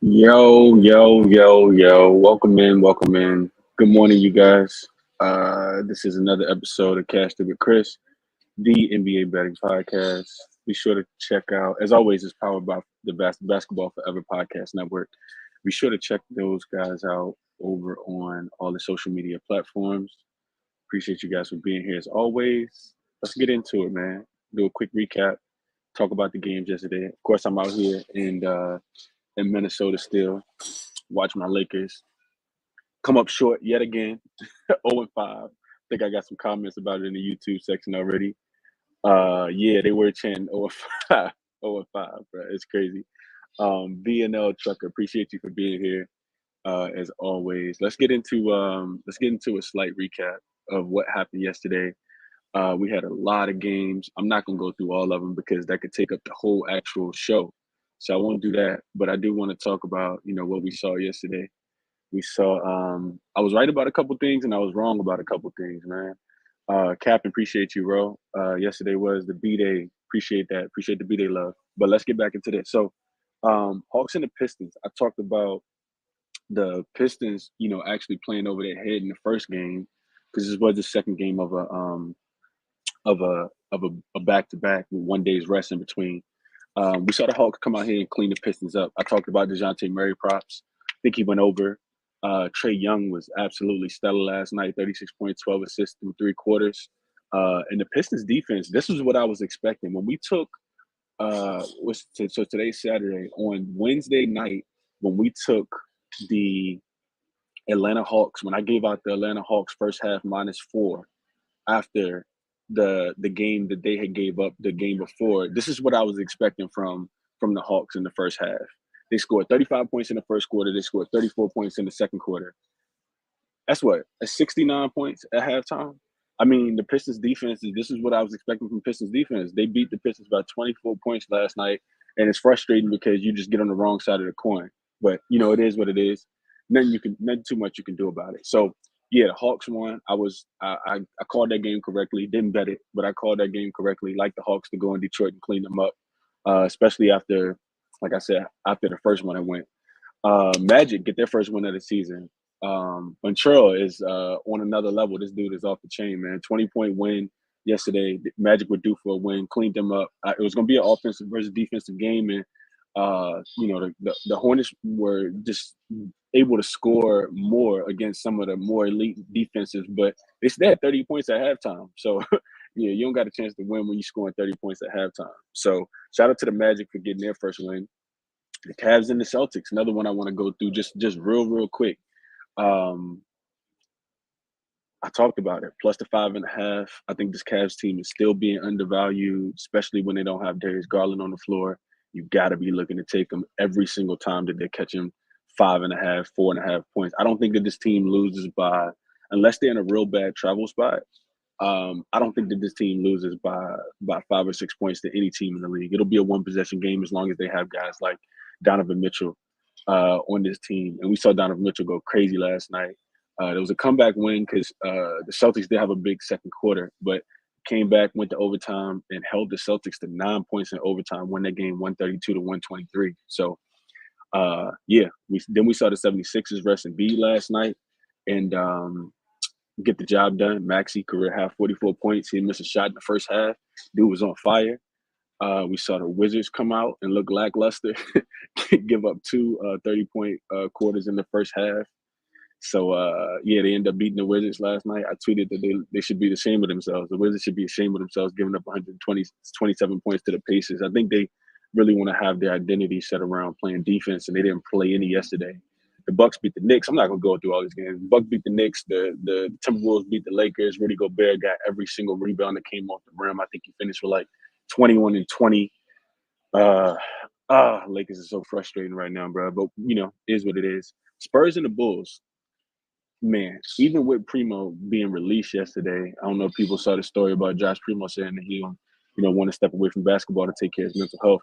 Yo, yo, yo, yo. Welcome in, welcome in. Good morning, you guys. This is another episode of Cashed with Chris, the NBA betting podcast. Be sure to check out, as always, it's powered by the Basketball Forever Podcast Network. Be sure to check those guys out over on all the social media platforms. Appreciate you guys for being here as always. Let's get into it, man. Do a quick recap, talk about the games yesterday. Of course, I'm out here in Minnesota still. Watch my Lakers come up short yet again, 0-5. I think I got some comments about it in the YouTube section already. Yeah, they were chanting 0-5, 0-5, bro. It's crazy. BNL Trucker, appreciate you for being here as always. Let's get into a slight recap of what happened yesterday. We had a lot of games. I'm not gonna go through all of them because that could take up the whole actual show. So I won't do that. But I do want to talk about what we saw yesterday. We saw I was right about a couple things and I was wrong about a couple things, man. Captain, appreciate you, bro. Yesterday was the B-Day. Appreciate that. Appreciate the B-Day love. But let's get back into this. So Hawks and the Pistons. I talked about the Pistons, actually playing over their head in the first game because this was the second game of a back-to-back with 1 day's rest in between. We saw the Hawks come out here and clean the Pistons up. I talked about DeJounte Murray props. I think he went over. Trae Young was absolutely stellar last night, 36 points, 12 assists through three quarters. And the Pistons defense, this is what I was expecting. When we took, so today's Saturday, on Wednesday night, when we took the Atlanta Hawks, when I gave out the Atlanta Hawks first half -4 after the game that they had gave up the game before. This is what I was expecting from the Hawks in the first half. They scored 35 points in the first quarter. They scored 34 points in the second quarter. That's what? That's 69 points at halftime. I mean, the Pistons defense, this is what I was expecting from Pistons defense. They beat the Pistons by 24 points last night, and it's frustrating because you just get on the wrong side of the coin. But it is what it is. Nothing too much you can do about it. So yeah, the Hawks won. I called that game correctly. Didn't bet it, but I called that game correctly. Like the Hawks to go in Detroit and clean them up, especially after, like I said, after the first one I went. Magic get their first win of the season. Montreal is on another level. This dude is off the chain, man. 20-point win yesterday. Magic were due for a win, cleaned them up. It was going to be an offensive versus defensive game, and the Hornets were just able to score more against some of the more elite defenses, but they still had 30 points at halftime. So yeah, you don't got a chance to win when you're scoring 30 points at halftime. So shout out to the Magic for getting their first win. The Cavs and the Celtics, another one I want to go through just real quick. Um, I talked about it. Plus the 5.5. I think this Cavs team is still being undervalued, especially when they don't have Darius Garland on the floor. You got to be looking to take them every single time that they catch him 5.5, 4.5 points. I don't think that this team loses by, unless they're in a real bad travel spot. I don't think that this team loses by 5 or 6 points to any team in the league. It'll be a one possession game as long as they have guys like Donovan Mitchell on this team. And we saw Donovan Mitchell go crazy last night. There was a comeback win because the Celtics did have a big second quarter, but came back, went to overtime, and held the Celtics to 9 points in overtime, won that game 132 to 123. So, yeah, we saw the 76ers rest Embiid last night and get the job done. Maxey, career high, 44 points. He missed a shot in the first half. Dude was on fire. We saw the Wizards come out and look lackluster, give up two 30-point quarters in the first half. So, yeah, they ended up beating the Wizards last night. I tweeted that they should be ashamed of themselves. The Wizards should be ashamed of themselves giving up 127 points to the Pacers. I think they really want to have their identity set around playing defense, and they didn't play any yesterday. The Bucks beat the Knicks. I'm not going to go through all these games. The Bucks beat the Knicks. The Timberwolves beat the Lakers. Rudy Gobert got every single rebound that came off the rim. I think he finished with like 21 and 20. Lakers are so frustrating right now, bro. But, is what it is. Spurs and the Bulls. Man, even with Primo being released yesterday, I don't know if people saw the story about Josh Primo saying that he, want to step away from basketball to take care of his mental health.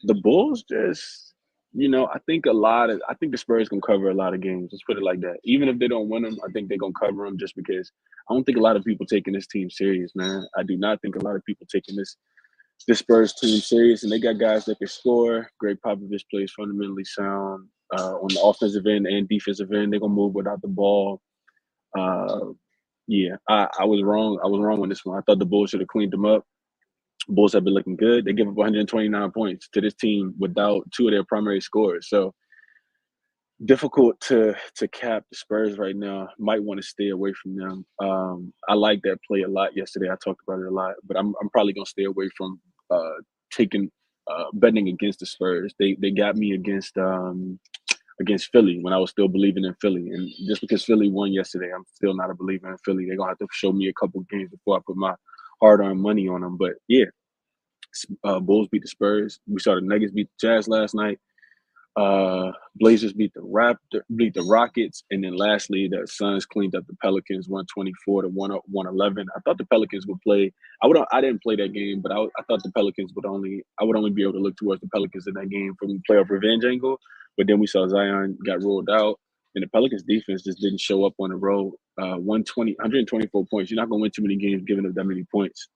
The Bulls just, I think the Spurs can cover a lot of games. Let's put it like that. Even if they don't win them, I think they're gonna cover them just because I don't think a lot of people taking this team serious, man. I do not think a lot of people taking this Spurs team serious, and they got guys that can score. Greg Popovich plays fundamentally sound on the offensive end and defensive end. They're gonna move without the ball. Uh, yeah, I was wrong. I was wrong on this one. I thought the Bulls should have cleaned them up. Bulls have been looking good. They give up 129 points to this team without two of their primary scorers. So difficult to cap the Spurs right now. Might want to stay away from them. I like that play a lot yesterday. I talked about it a lot, but I'm probably gonna stay away from taking betting against the Spurs. They got me against Philly when I was still believing in Philly, and just because Philly won yesterday, I'm still not a believer in Philly. They're gonna have to show me a couple of games before I put my hard-earned money on them. But yeah, Bulls beat the Spurs. We saw the Nuggets beat the Jazz last night. Blazers beat the Rockets, and then lastly, the Suns cleaned up the Pelicans 124 to 111. I thought the Pelicans would play. I didn't play that game, but I thought the Pelicans I would only be able to look towards the Pelicans in that game from the playoff revenge angle. But then we saw Zion got rolled out, and the Pelicans defense just didn't show up on the road. 124 points. You're not gonna win too many games giving up that many points.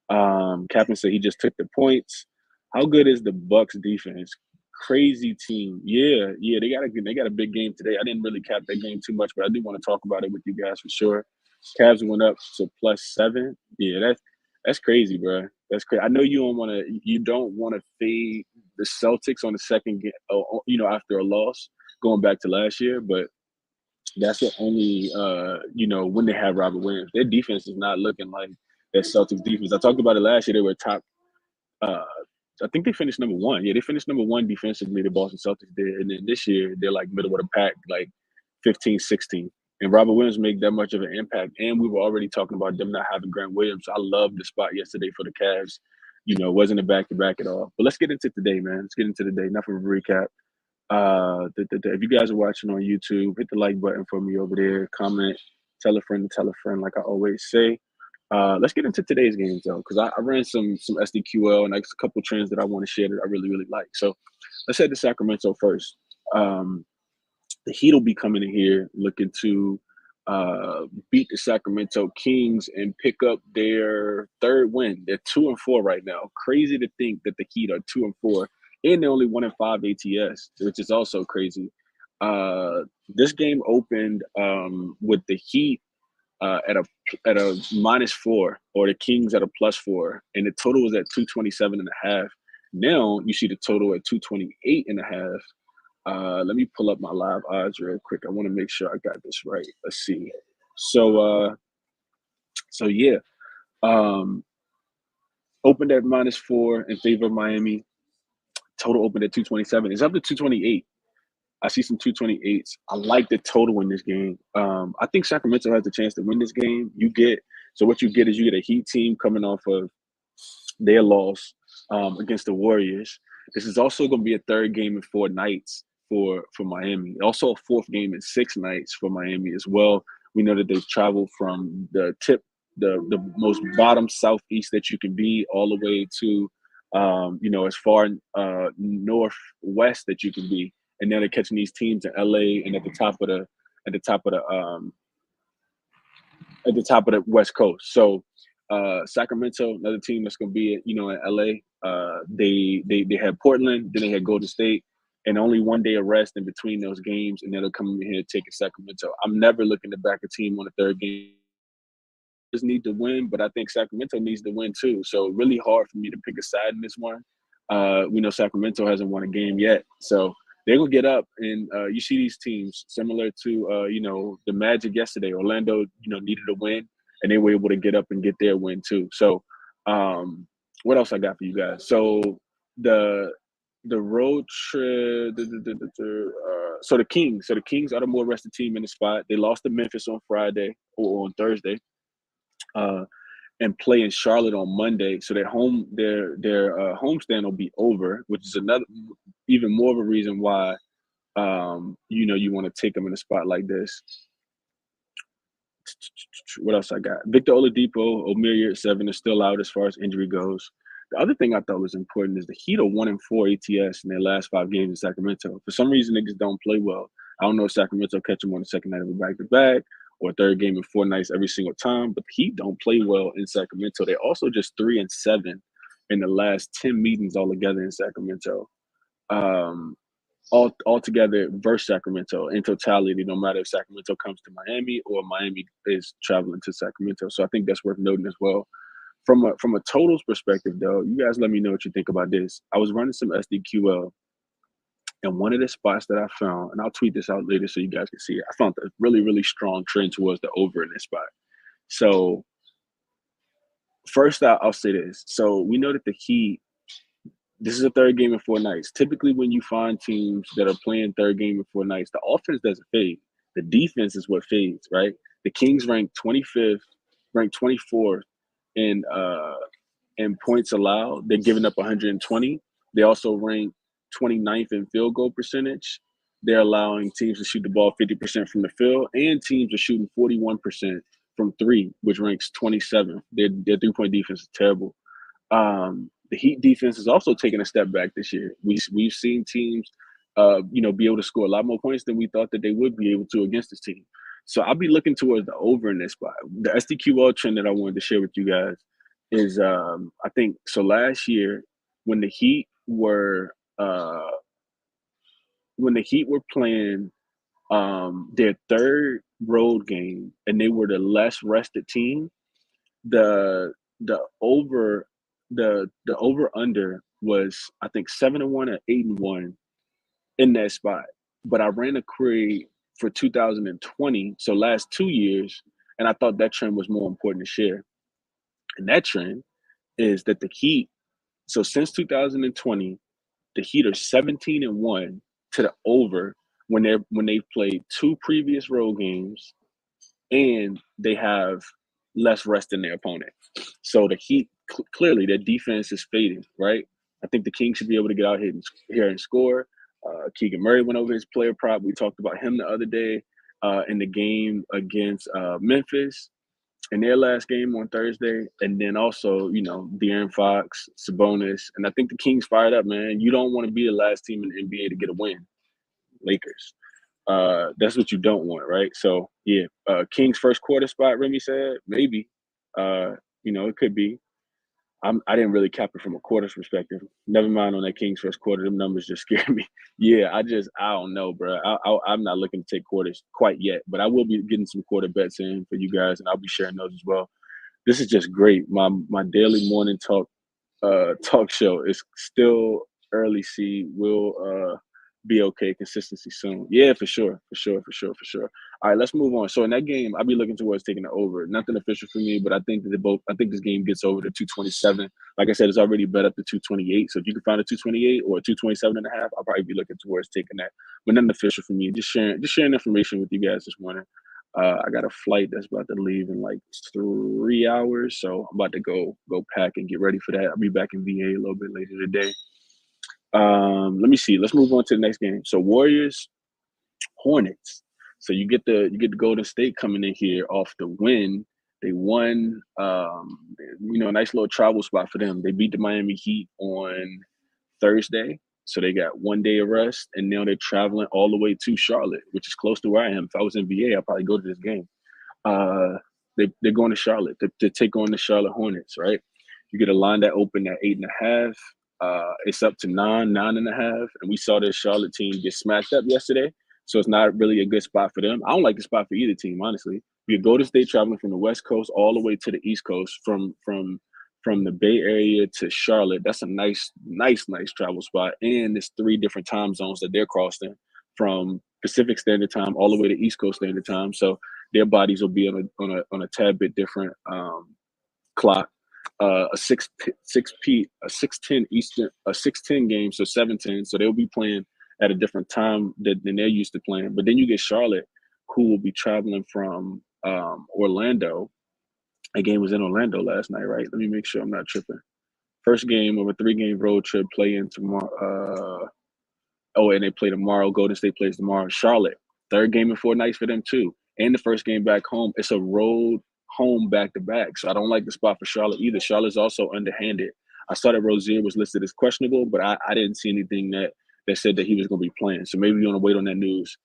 Captain said he just took the points. How good is the Bucks defense? Crazy team. Yeah, they got a big game today. I didn't really cap that game too much, but I do want to talk about it with you guys for sure. Cavs went up to +7. Yeah, that's crazy, bro. That's crazy. I know you don't want to fade the Celtics on the second game, after a loss going back to last year, but that's the only when they have Robert Williams. Their defense is not looking like that Celtics defense. I talked about it last year. They were top uh, I think they finished number one. Yeah, they finished number one defensively, the Boston Celtics did. And then this year, they're like middle of the pack, like 15, 16. And Robert Williams made that much of an impact. And we were already talking about them not having Grant Williams. I loved the spot yesterday for the Cavs. Wasn't a back-to-back at all. But let's get into today, man. Let's get into today. Enough of a recap. If you guys are watching on YouTube, hit the like button for me over there. Comment, tell a friend to tell a friend, like I always say. Let's get into today's games though, because I ran some SDQL and like a couple trends that I want to share that I really really like. So let's head to Sacramento first. The Heat will be coming in here looking to beat the Sacramento Kings and pick up their third win. They're 2-4 right now. Crazy to think that the Heat are 2-4 and they're only 1-5 ATS, which is also crazy. This game opened with the Heat at a -4 or the Kings at a +4, and the total was at 227.5. Now you see the total at 228.5. Let me pull up my live odds real quick. I want to make sure I got this right. Let's see. So yeah, opened at -4 in favor of Miami. Total opened at 227. It's up to 228. I see some 228s. I like the total in this game. I think Sacramento has a chance to win this game. What you get is you get a Heat team coming off of their loss against the Warriors. This is also going to be a third game in 4 nights for Miami. Also a fourth game in 6 nights for Miami as well. We know that they've traveled from the most bottom southeast that you can be, all the way to as far northwest that you can be. And now they're catching these teams in LA and at the top of the West Coast. So Sacramento, another team that's going to be in LA. They had Portland, then they had Golden State, and only one day of rest in between those games, and then they'll come in here and take a Sacramento. I'm never looking to back a team on the third game. Just need to win, but I think Sacramento needs to win too. So really hard for me to pick a side in this one. We know Sacramento hasn't won a game yet, so they're gonna get up. And you see these teams similar to the Magic yesterday. Orlando, needed a win, and they were able to get up and get their win too. So what else I got for you guys? So the road trip. So the Kings are the more rested team in the spot. They lost to Memphis on Friday or on Thursday. And play in Charlotte on Monday, so their homestand will be over, which is another even more of a reason why you want to take them in a spot like this. What else I got? Victor Oladipo, Omier 7 is still out as far as injury goes. The other thing I thought was important is the Heat are 1-4 ATS in their last 5 games in Sacramento. For some reason, niggas don't play well. I don't know if Sacramento catch them on the second night of a back-to-back or third game in 4 nights every single time, but the Heat don't play well in Sacramento. They're also just 3-7 in the last 10 meetings all together in Sacramento. Um, all together versus Sacramento in totality, no matter if Sacramento comes to Miami or Miami is traveling to Sacramento. So I think that's worth noting as well. From a totals perspective, though, you guys let me know what you think about this. I was running some SDQL, and one of the spots that I found, and I'll tweet this out later so you guys can see it. I found a really, really strong trend towards the over in this spot. So first, I'll say this. So we know that the Heat. This is a third game in 4 nights. Typically, when you find teams that are playing third game in 4 nights, the offense doesn't fade. The defense is what fades, right? The Kings ranked 25th, ranked 24th in points allowed. They're giving up 120. They also rank 29th in field goal percentage. They're allowing teams to shoot the ball 50% from the field, and teams are shooting 41% from three, which ranks 27th. Their three-point defense is terrible. The Heat defense is also taking a step back this year. We've seen teams, be able to score a lot more points than we thought that they would be able to against this team. So I'll be looking towards the over in this spot. The SDQL trend that I wanted to share with you guys is, I think, so last year when the Heat were playing their third road game and they were the less rested team, the over under was, I think, 7-1 or 8-1 in that spot. But I ran a query for 2020, so last 2 years, and I thought that trend was more important to share. And that trend is that the Heat, so since 2020, the Heat are 17-1 to the over when they've played 2 previous road games and they have less rest in their opponent. So the Heat, clearly their defense is fading, right? I think the Kings should be able to get out here and score. Keegan Murray went over his player prop. We talked about him the other day in the game against Memphis in their last game on Thursday. And then also, De'Aaron Fox, Sabonis. And I think the Kings fired up, man. You don't want to be the last team in the NBA to get a win. Lakers. That's what you don't want, right? So yeah, King's first quarter spot, Remy said, maybe. It could be. I didn't really cap it from a quarters perspective. Never mind on that King's first quarter. Them numbers just scare me. Yeah, I don't know, bro. I'm not looking to take quarters quite yet, but I will be getting some quarter bets in for you guys, and I'll be sharing those as well. This is just great. My daily morning talk show is still early. Will be okay. Consistency soon. Yeah, for sure. All right, let's move on. So in that game, I'll be looking towards taking the over. Nothing official for me, but I think this game gets over to 227. Like I said, it's already bet up to 228. So if you can find a 228 or a 227.5, I'll probably be looking towards taking that. But nothing official for me. Just sharing information with you guys this morning. I got a flight that's about to leave in like 3 hours, so I'm about to go pack and get ready for that. I'll be back in VA a little bit later today. Let me see. Let's move on to the next game. So Warriors, Hornets. So you get the Golden State coming in here off the win. They won, a nice little travel spot for them. They beat the Miami Heat on Thursday. So they got 1 day of rest, and now they're traveling all the way to Charlotte, which is close to where I am. If I was in VA, I'd probably go to this game. They're going to Charlotte to take on the Charlotte Hornets, right? You get a line that opened at 8.5. It's up to 9.5, and we saw this Charlotte team get smacked up yesterday. So it's not really a good spot for them. I don't like the spot for either team, honestly. You go to State traveling from the West Coast all the way to the East Coast, from the Bay Area to Charlotte. That's a nice travel spot. And it's 3 different time zones that they're crossing, from Pacific Standard Time all the way to East Coast Standard Time. So their bodies will be on a tad bit different clock. A 6:10 Eastern, a 6:10 game, so 7:10. So they'll be playing at a different time than they're used to playing. But then you get Charlotte, who will be traveling from Orlando. That game was in Orlando last night, right? Let me make sure I'm not tripping. First game of a 3-game road trip, play in tomorrow. And they play tomorrow. Golden State plays tomorrow. Charlotte, third game in 4 nights for them too. And the first game back home. It's a road home back-to-back. So I don't like the spot for Charlotte either. Charlotte's also underhanded. I saw that Rozier was listed as questionable, but I didn't see anything that said that he was going to be playing. So maybe you want to wait on that news.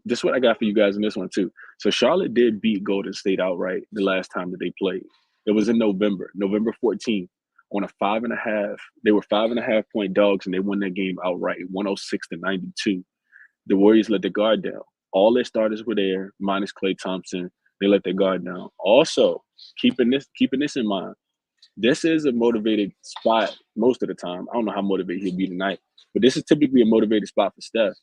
This is what I got for you guys in this one too. So Charlotte did beat Golden State outright the last time that they played. It was in November 14th. on a 5.5. They were 5.5 point dogs, and they won that game outright, 106-92. The Warriors let their guard down. All their starters were there, minus Klay Thompson. They let their guard down. Also, keeping this in mind, this is a motivated spot most of the time. I don't know how motivated he'll be tonight, but this is typically a motivated spot for Steph.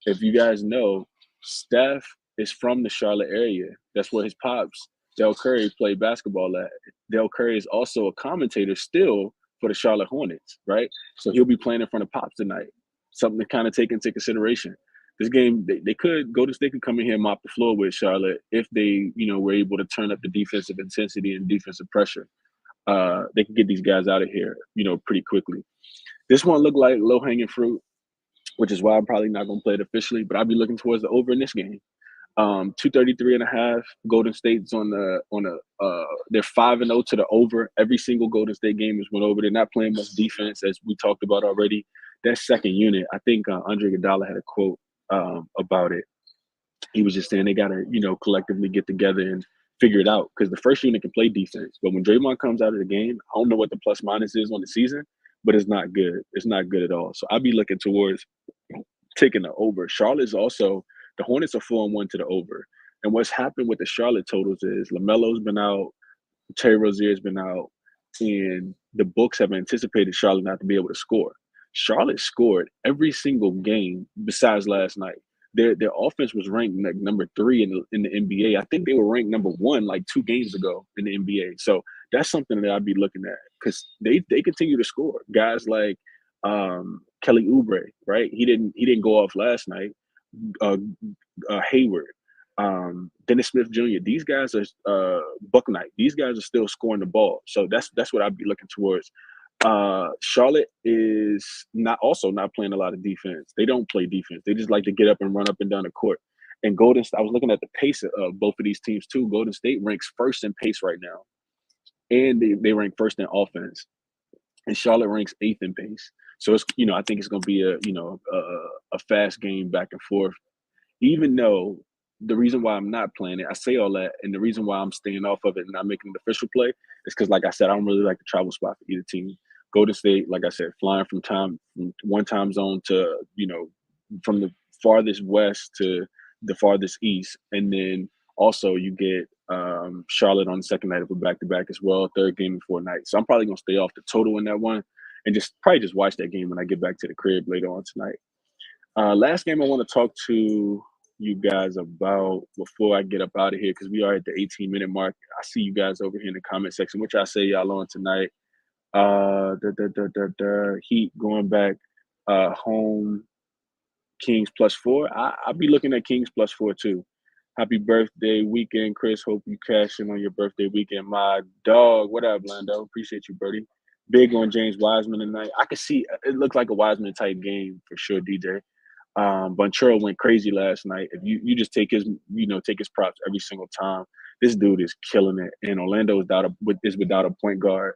If you guys know, Steph is from the Charlotte area. That's where his pops, Del Curry, played basketball at. Del Curry is also a commentator still for the Charlotte Hornets, right? So he'll be playing in front of pops tonight. Something to kind of take into consideration. This game, they could Golden State could come in here and mop the floor with Charlotte if they, were able to turn up the defensive intensity and defensive pressure. They can get these guys out of here, pretty quickly. This one looked like low hanging fruit, which is why I'm probably not going to play it officially, but I'll be looking towards the over in this game. 233.5. Golden State's they're 5-0 to the over. Every single Golden State game is went over. They're not playing much defense, as we talked about already. That second unit, I think Andre Iguodala had a quote about it. He was just saying they got to, collectively get together and figure it out, because the first unit can play defense. But when Draymond comes out of the game, I don't know what the plus minus is on the season, but it's not good. It's not good at all. So I'll be looking towards taking the over. Charlotte's also, the Hornets are 4-1 to the over. And what's happened with the Charlotte totals is LaMelo's been out, Terry Rozier's been out, and the books have anticipated Charlotte not to be able to score. Charlotte scored every single game besides last night. Their offense was ranked like number 3 in the NBA. I think they were ranked number 1 like 2 games ago in the NBA. So that's something that I'd be looking at, because they continue to score. Guys like Kelly Oubre, right? He didn't go off last night. Hayward, Dennis Smith Jr. These guys are Bucknight. These guys are still scoring the ball. So that's what I'd be looking towards. Charlotte is not playing a lot of defense. They don't play defense. They just like to get up and run up and down the court. And Golden State, I was looking at the pace of both of these teams too. Golden State ranks first in pace right now, and they rank first in offense. And Charlotte ranks 8th in pace. So it's I think it's going to be a fast game back and forth. Even though the reason why I'm not playing it, I say all that, and the reason why I'm staying off of it and not making an official play is because, like I said, I don't really like the travel spot for either team. Golden State, like I said, flying from one time zone to, from the farthest west to the farthest east. And then also you get Charlotte on the second night of a back-to-back as well, third game in 4 nights. So I'm probably going to stay off the total in that one and just watch that game when I get back to the crib later on tonight. Last game I want to talk to you guys about before I get up out of here, because we are at the 18-minute mark. I see you guys over here in the comment section. What y'all say y'all on tonight? Heat going back home, Kings +4. I'll be looking at Kings +4 too. Happy birthday weekend, Chris. Hope you cash in on your birthday weekend. My dog, what up, Lando? Appreciate you, Birdie. Big on James Wiseman tonight. I could see it looked like a Wiseman type game for sure, DJ. Bonchero went crazy last night. If you just take his props every single time, this dude is killing it. And Orlando is without a point guard.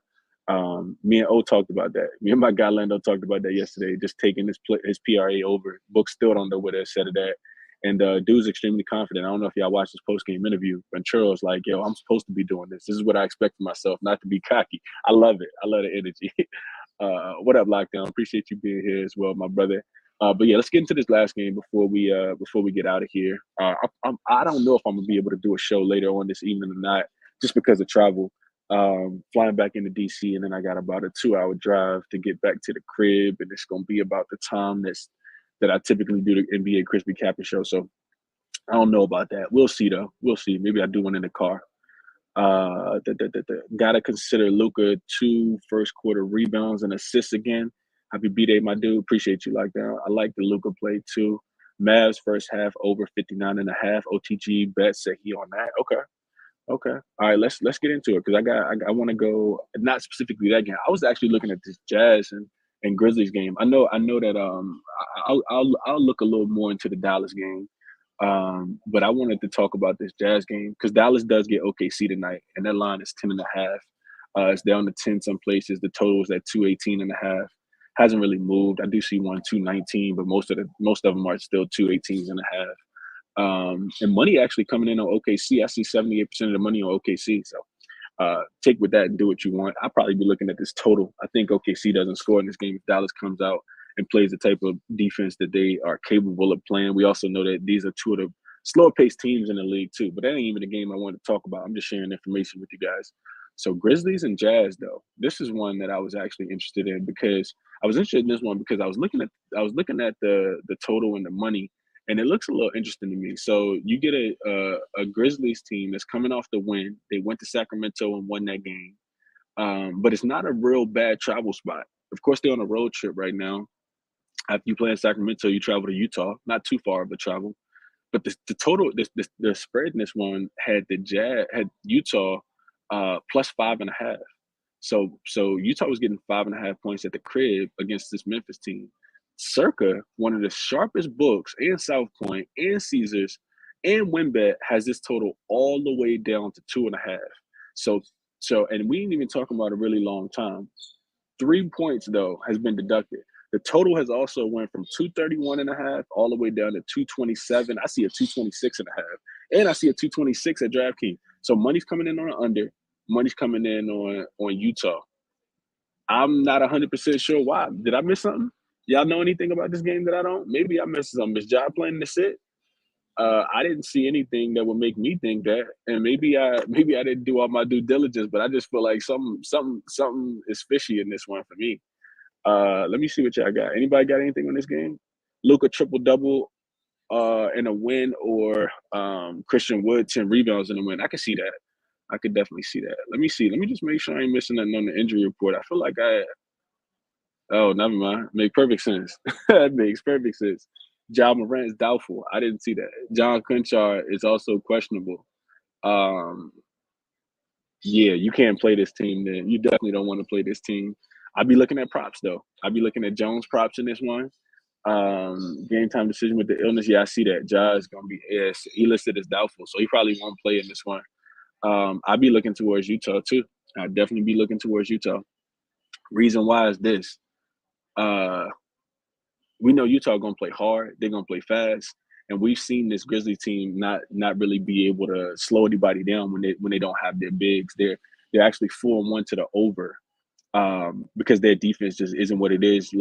Me and O talked about that. Me and my guy Lando talked about that yesterday. Just taking his PRA over. Book still don't know where they said it at. And dude's extremely confident. I don't know if y'all watched his post-game interview. Bonchero's like, yo, I'm supposed to be doing this. This is what I expect for myself, not to be cocky. I love it. I love the energy. What up, Lockdown? Appreciate you being here as well, my brother. But yeah, let's get into this last game before we get out of here. I don't know if I'm gonna be able to do a show later on this evening or not, just because of travel. Flying back into DC, and then I got about a 2-hour drive to get back to the crib, and it's gonna be about the time that I typically do the NBA Crispy Capper show. So I don't know about that. We'll see though. We'll see. Maybe I'll do one in the car. Gotta consider Luka 2 first quarter rebounds and assists again. Happy B-Day, my dude. Appreciate you, Lockdown. I like the Luka play too. Mavs first half over 59.5. OTG bet said he on that. Okay. All right, let's get into it, because I want to go, not specifically that game. I was actually looking at this Jazz and Grizzlies game. I know that I'll look a little more into the Dallas game. But I wanted to talk about this Jazz game because Dallas does get OKC tonight, and that line is 10.5. It's down to 10 some places. The total is at 218.5. Hasn't really moved. I do see one 219, but most of them are still 218.5. And money actually coming in on OKC. I see 78% of the money on OKC. So Take with that and do what you want. I'll probably be looking at this total. I think OKC doesn't score in this game if Dallas comes out and plays the type of defense that they are capable of playing. We also know that these are two of the slower paced teams in the league too. But that ain't even the game I wanted to talk about. I'm just sharing information with you guys. So Grizzlies and Jazz, though, this is one that I was actually interested in because I was interested in this one because I was looking at the total and the money, and it looks a little interesting to me. So you get a Grizzlies team that's coming off the win. They went to Sacramento and won that game, but it's not a real bad travel spot. Of course, they're on a road trip right now. After you play in Sacramento, you travel to Utah, not too far of a travel. But the total, the spread in this one had Utah plus 5.5. So Utah was getting 5.5 points at the crib against this Memphis team. Circa, one of the sharpest books, and South Point, and Caesars, and WinBet has this total all the way down to 2.5. So and we ain't even talking about a really long time. 3 points though has been deducted. The total has also went from 231.5 all the way down to 227. I see a 226.5, and I see a 226 at DraftKings. So money's coming in on the under, money's coming in on Utah. I'm not 100% sure why. Did I miss something? Y'all know anything about this game that I don't? Maybe I missed something. Is Ja playing to sit? I didn't see anything that would make me think that, and maybe I didn't do all my due diligence, but I just feel like something is fishy in this one for me. Let me see what y'all got. Anybody got anything on this game? Luka triple double in a win, or Christian Wood 10 rebounds in a win. I could see that. I could definitely see that. Let me see. Let me just make sure I ain't missing nothing on the injury report. I feel like oh, never mind. Make perfect sense. That makes perfect sense. John Morant is doubtful. I didn't see that. John Conchar is also questionable. Um, yeah, you can't play this team then. You definitely don't want to play this team. I'd be looking at props though. I'd be looking at Jones props in this one. Game time decision with the illness. Yeah, I see that. Ja is gonna be he listed as doubtful, so he probably won't play in this one. I'd be looking towards Utah too. I'd definitely be looking towards Utah. Reason why is this. Uh, we know Utah gonna play hard. They're gonna play fast, and we've seen this Grizzlies team not really be able to slow anybody down when they don't have their bigs. They're actually 4-1 to the over, because their defense just isn't what it is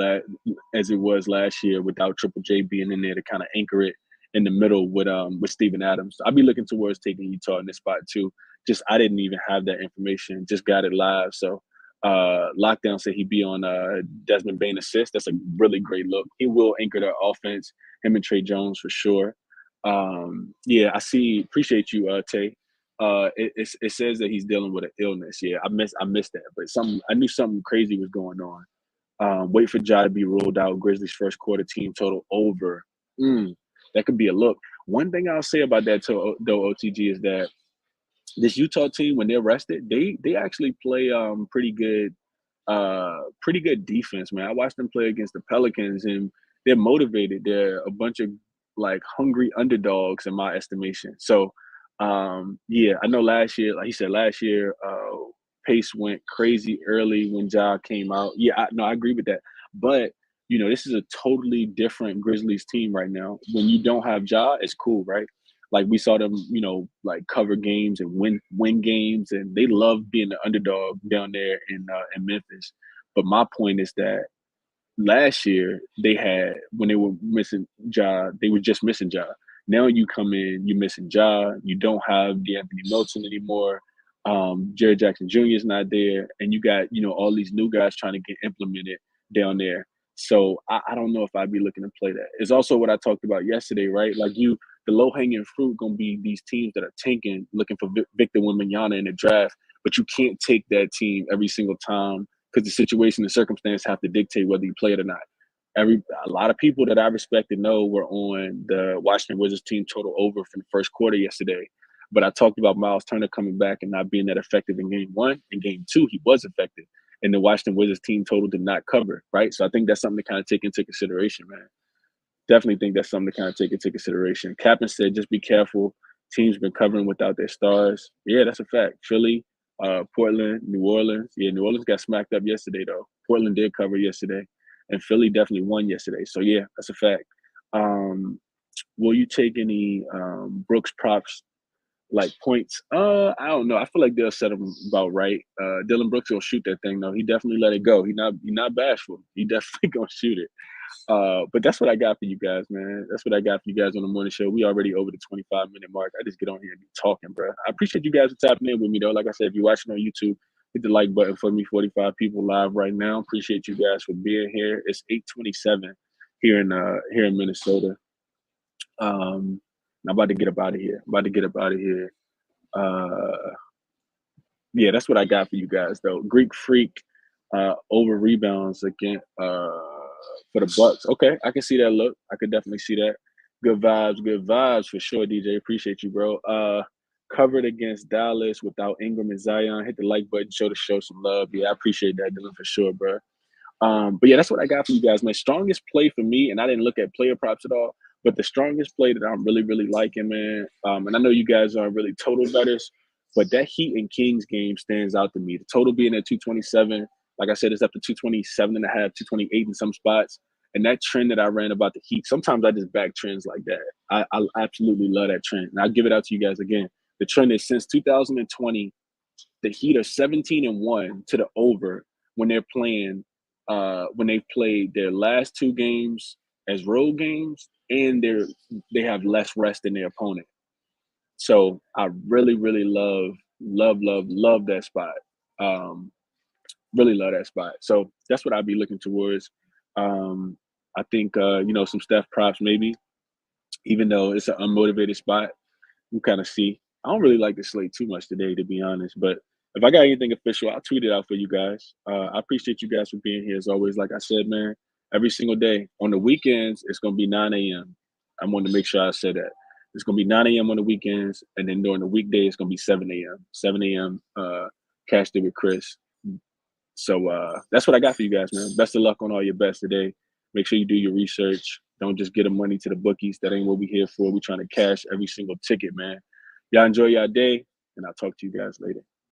as it was last year without Triple J being in there to kind of anchor it in the middle with Steven Adams. I'll be looking towards taking Utah in this spot too. Just I didn't even have that information. Just got it live. So Lockdown said he'd be on Desmond Bain assist. That's a really great look. He will anchor their offense. Him and Trey Jones for sure. Yeah, I see. Appreciate you, Tay. It says that he's dealing with an illness. Yeah, I missed that, but I knew something crazy was going on. Wait for Ja to be ruled out. Grizzlies first quarter team total over. That could be a look. One thing I'll say about that though, OTG, is that this Utah team, when they're rested, they actually play pretty good defense, man. I watched them play against the Pelicans, and they're motivated. They're a bunch of like hungry underdogs in my estimation. So yeah, I know last year, like he said, pace went crazy early when Ja came out. Yeah, I agree with that. But this is a totally different Grizzlies team right now. When you don't have Ja, it's cool, right? Like we saw them, like cover games and win games, and they love being the underdog down there in Memphis. But my point is that last year they had, when they were missing Ja, they were just missing Ja. Now you come in, you're missing Ja. You don't have D'Anthony Melton anymore. Jared Jackson Jr. is not there, and you got all these new guys trying to get implemented down there. So I don't know if I'd be looking to play that. It's also what I talked about yesterday, right? Like the low hanging fruit gonna be these teams that are tanking, looking for Victor Wembanyama in the draft, but you can't take that team every single time because the situation and circumstance have to dictate whether you play it or not. A lot of people that I respect and know were on the Washington Wizards team total over from the first quarter yesterday. But I talked about Miles Turner coming back and not being that effective in game one. In game two, he was effective. And the Washington Wizards team total did not cover, right? So I think that's something to kind of take into consideration, man. Definitely think that's something to kind of take into consideration. Captain said, just be careful. Teams been covering without their stars. Yeah, that's a fact. Philly, Portland, New Orleans. Yeah, New Orleans got smacked up yesterday, though. Portland did cover yesterday. And Philly definitely won yesterday. So, yeah, that's a fact. Will you take any Brooks props Like points, I don't know. I feel like they'll set him about right. Dylan Brooks will shoot that thing though. He definitely let it go. He not bashful. He definitely gonna shoot it. But that's what I got for you guys, man. That's what I got for you guys on the morning show. We already over the 25-minute mark. I just get on here and be talking, bro. I appreciate you guys for tapping in with me though. Like I said, if you're watching on YouTube, hit the like button for me. 45 people live right now. Appreciate you guys for being here. It's 8:27 here in Minnesota. I'm about to get up out of here. I'm about to get up out of here. Uh, yeah, that's what I got for you guys though. Greek Freak over rebounds again for the Bucks. Okay, I can see that look. I could definitely see that. Good vibes for sure, DJ. Appreciate you, bro. Covered against Dallas without Ingram and Zion. Hit the like button, show some love. Yeah, I appreciate that, Dylan, for sure, bro. But yeah, that's what I got for you guys. My strongest play for me, and I didn't look at player props at all, but the strongest play that I'm really, really liking, man. And I know you guys aren't really total bettors, but that Heat and Kings game stands out to me. The total being at 227, like I said, it's up to 227 and a half, 228 in some spots. And that trend that I ran about the Heat, sometimes I just back trends like that. I absolutely love that trend. And I'll give it out to you guys again. The trend is since 2020, the Heat are 17-1 to the over when they're playing when they've played their last two games as road games, and they have less rest than their opponent. So I really, really love that spot. Really love that spot. So that's what I'd be looking towards. I think some Steph props maybe, even though it's an unmotivated spot. You kind of see. I don't really like the slate too much today, to be honest. But if I got anything official, I'll tweet it out for you guys. I appreciate you guys for being here as always. Like I said, man, every single day. On the weekends, it's gonna be 9 a.m. I wanted to make sure I said that. It's gonna be 9 a.m. on the weekends, and then during the weekday, it's gonna be 7 a.m. 7 a.m. Cashed it with Chris. So that's what I got for you guys, man. Best of luck on all your bets today. Make sure you do your research. Don't just get the money to the bookies. That ain't what we here for. We trying to cash every single ticket, man. Y'all enjoy your day, and I'll talk to you guys later.